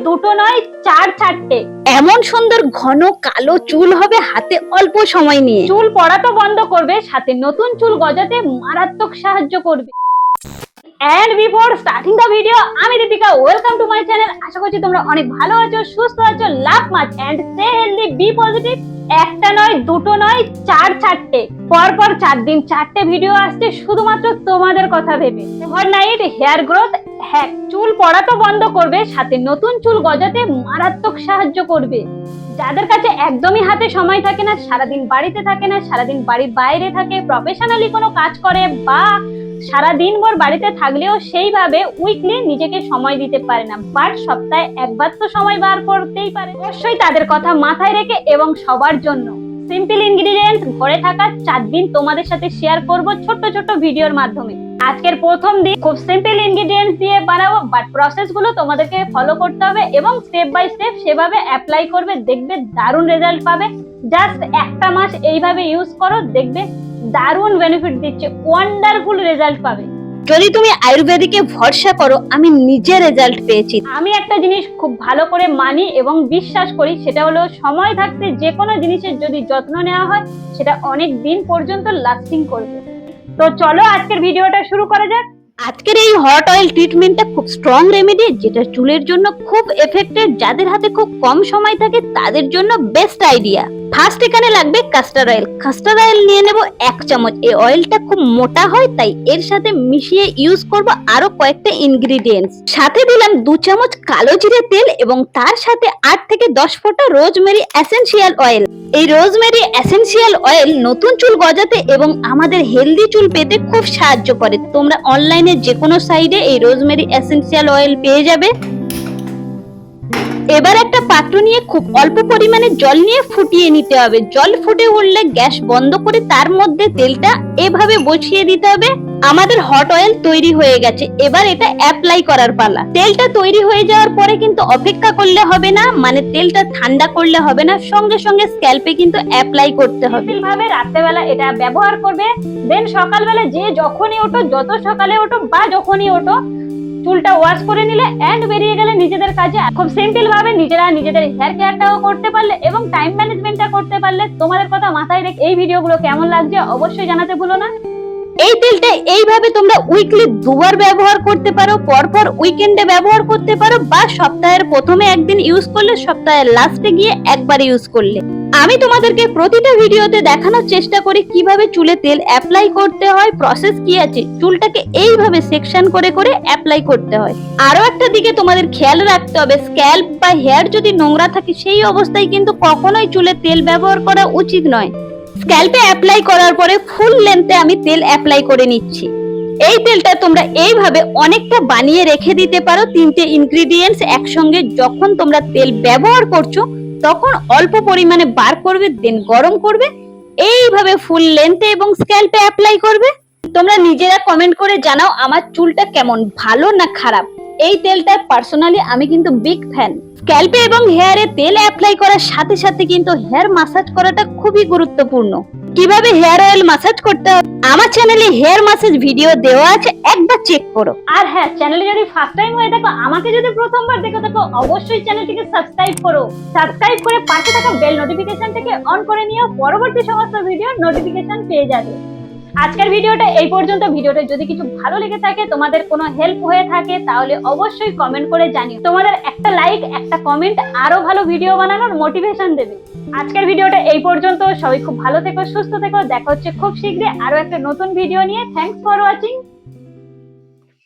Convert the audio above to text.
দুটো নয়, চারটে। এমন সুন্দর ঘন কালো চুল হবে হাতে অল্প সময় নিয়ে। চুল পড়া তো বন্ধ করবে, সাথে নতুন চুল গজাতে মারাত্মক সাহায্য করবে। And before starting the video, আমি Deepika, welcome to my channel. আশা করছি তোমরা অনেক ভালো আছো, সুস্থ আছো, love much and stay healthy, be positive. একটা নয়, দুটো নয়, চারটে। পরপর 4 দিন 4টে ভিডিও আসছে শুধুমাত্র তোমাদের কথা ভেবে। ওভারনাইট হেয়ার গ্রোথ হ্যাক, চুল পড়া তো বন্ধ করবে, সাথে নতুন চুল গজাতে মারাত্মক সাহায্য করবে। যাদের কাছে একদমই হাতে সময় থাকে না, সারাদিন বাড়িতে থাকে না, সারাদিন বাড়ির বাইরে থাকে, প্রফেশনালি কোনো কাজ করে, বা সারাদিন ভর বাড়িতে থাকলেও সেইভাবে উইকলি নিজেকে সময় দিতে পারে না, বাট সপ্তাহে একবার তো সময় বার করতেই পারে। অবশ্যই তাদের কথা মাথায় রেখে এবং সবার জন্য সিম্পল ইনগ্রিডিয়েন্টস ঘরে থাকা 4 দিন তোমাদের সাথে শেয়ার করব ছোট ছোট ভিডিওর মাধ্যমে। আজকের প্রথম দিন খুব সিম্পল ইনগ্রিডিয়েন্টস দিয়ে বানাবো, বাট প্রসেস গুলো তোমাদেরকে ফলো করতে হবে এবং স্টেপ বাই স্টেপ সেভাবে অ্যাপ্লাই করবে, দেখবে দারুণ রেজাল্ট পাবে। জাস্ট একটা মাস এইভাবে ইউজ করো, দেখবে দারুণ বেনিফিট দিচ্ছে, ওয়ান্ডারফুল রেজাল্ট পাবে। যদি তুমি আয়ুর্বেদিকে ভরসা করো, আমি নিজে রেজাল্ট পেয়েছি। আমি একটা জিনিস খুব ভালো করে মানি এবং বিশ্বাস করি, সেটা হলো সময় থাকতে যে কোনো জিনিসের যদি যত্ন নেওয়া হয় সেটা অনেক দিন পর্যন্ত লাস্টিং করবে। তো চলো আজকের ভিডিওটা শুরু করা যাক। আজকের এই হট অয়েল ট্রিটমেন্টটা খুব স্ট্রং রেমেডি, যেটা চুলের জন্য খুব এফেক্টিভ। যাদের হাতে খুব কম সময় থাকে তাদের জন্য বেস্ট আইডিয়া। ফার্স্ট এখানে লাগবে কাস্টার অয়েল। কাস্টার অয়েল নিয়ে নেব 1 চামচ। এই অয়েলটা খুব মোটা হয়, তাই এর সাথে মিশিয়ে ইউজ করব আরো কয়েকটা ইনগ্রিডিয়েন্টস। সাথে দিলাম 2 চামচ কালো জিরে তেল এবং তার সাথে 8 থেকে 10 ফোঁটা রোজমেরি এসেনশিয়াল অয়েল। এই রোজমেরি এসেনশিয়াল অয়েল নতুন চুল গজাতে এবং আমাদের হেলদি চুল পেতে খুব সাহায্য করে। তোমরা অনলাইনে যে কোনো সাইডে এই রোজমেরি এসেনশিয়াল অয়েল পেয়ে যাবে। এবার একটা পাত্র নিয়ে খুব অল্প পরিমাণে জল নিয়ে ফুটিয়ে নিতে হবে। জল ফুটে উঠলে গ্যাস বন্ধ করে তার মধ্যে তেলটা এভাবে বসিয়ে দিতে হবে। আমাদের হট অয়েল তৈরি হয়ে গেছে, এবার এটা অ্যাপ্লাই করার পালা। তেলটা তৈরি হয়ে যাওয়ার পরে কিন্তু অপেক্ষা করলে হবে না, মানে তেলটা ঠান্ডা করলে হবে না, সঙ্গে সঙ্গে স্ক্যাল্পে কিন্তু অ্যাপ্লাই করতে হবে। এইভাবে রাত্রেবেলা এটা ব্যবহার করবে, দেন সকালবেলা যে যখনই ওঠো, যত সকালে ওঠো বা যখনই ওঠো, চুলটা ওয়াশ করে নিলে এন্ড বেরিয়ে গেলে নিজেদের কাজে। খুব সিম্পল ভাবে নিজেরা নিজেদের হেয়ার কেয়ারটাও করতে পারলে এবং টাইম ম্যানেজমেন্টটা করতে পারলে। তোমাদের কথা মাথায় রেখে এই ভিডিওগুলো কেমন লাগছে অবশ্যই জানাতে ভুলো না। এই তেলটা এইভাবে তোমরা উইকলি 2 বার ব্যবহার করতে পারো, পরপর উইকেন্ডে ব্যবহার করতে পারো, বা সপ্তাহের প্রথমে একদিন ইউজ করলে সপ্তাহের লাস্টে গিয়ে একবার ইউজ করলে। আমি তোমাদেরকে প্রতিটা ভিডিওতে দেখানোর চেষ্টা করি কিভাবে চুলে তেল অ্যাপ্লাই করতে হয়, প্রসেস কি আছে। চুলটাকে এইভাবে সেকশন করে করে অ্যাপ্লাই করতে হয়। আরো একটা দিকে তোমাদের খেয়াল রাখতে হবে, স্ক্যাল্প বা হেয়ার যদি নোংরা থাকে সেই অবস্থায় কিন্তু কখনোই চুলে তেল ব্যবহার করা উচিত নয়। স্ক্যাল্পে অ্যাপ্লাই করার পরে ফুল লেন্থে আমি তেল অ্যাপ্লাই করে নিচ্ছি। এই তেলটা তোমরা এইভাবে অনেকটা বানিয়ে রেখে দিতে পারো। 3টে ইনগ্রিডিয়েন্টস একসঙ্গে যখন তোমরা তেল ব্যবহার করছো তখন অল্প পরিমাণে বার করবে, দেন গরম করবে, এইভাবে ফুল লেন্থে এবং স্ক্যাল্পে অ্যাপ্লাই করবে। তোমরা নিজেরা কমেন্ট করে জানাও আমার চুলটা কেমন, ভালো না খারাপ। এই তেলটার পার্সোনালি আমি কিন্তু বিগ ফ্যান। স্ক্যাল্পে এবং হেয়ারে তেল অ্যাপ্লাই করার সাথে সাথে কিন্তু হেয়ার মাসাজ করাটা খুবই গুরুত্বপূর্ণ। কিভাবে হেয়ার অয়েল মাসাজ করতে হবে আমার চ্যানেলে হেয়ার মাসাজ ভিডিও দেওয়া আছে, একবার চেক করো। আর হ্যাঁ, চ্যানেলে যদি ফার্স্ট টাইম হয়ে থাকো, আমাকে যদি প্রথমবার দেখো থাকো, অবশ্যই চ্যানেলটিকে সাবস্ক্রাইব করো। সাবস্ক্রাইব করে পাশে থাকা বেল নোটিফিকেশনটাকে অন করে নিও, পরবর্তী সমস্ত ভিডিও নোটিফিকেশন পেয়ে যাবে। আজকের ভিডিওটা এই পর্যন্ত। ভিডিওটা যদি কিছু ভালো লেগে থাকে, তোমাদের কোনো হেল্প হয়ে থাকে, তাহলে অবশ্যই কমেন্ট করে জানিও। তোমাদের একটা লাইক, একটা কমেন্ট আরো ভালো ভিডিও বানানোর মোটিভেশন দেবে। আজকের ভিডিওটা এই পর্যন্ত। সবাই খুব ভালো থেকো, সুস্থ থেকো। দেখা হচ্ছে খুব শীঘ্রই আরো একটা নতুন ভিডিও নিয়ে। Thanks for watching.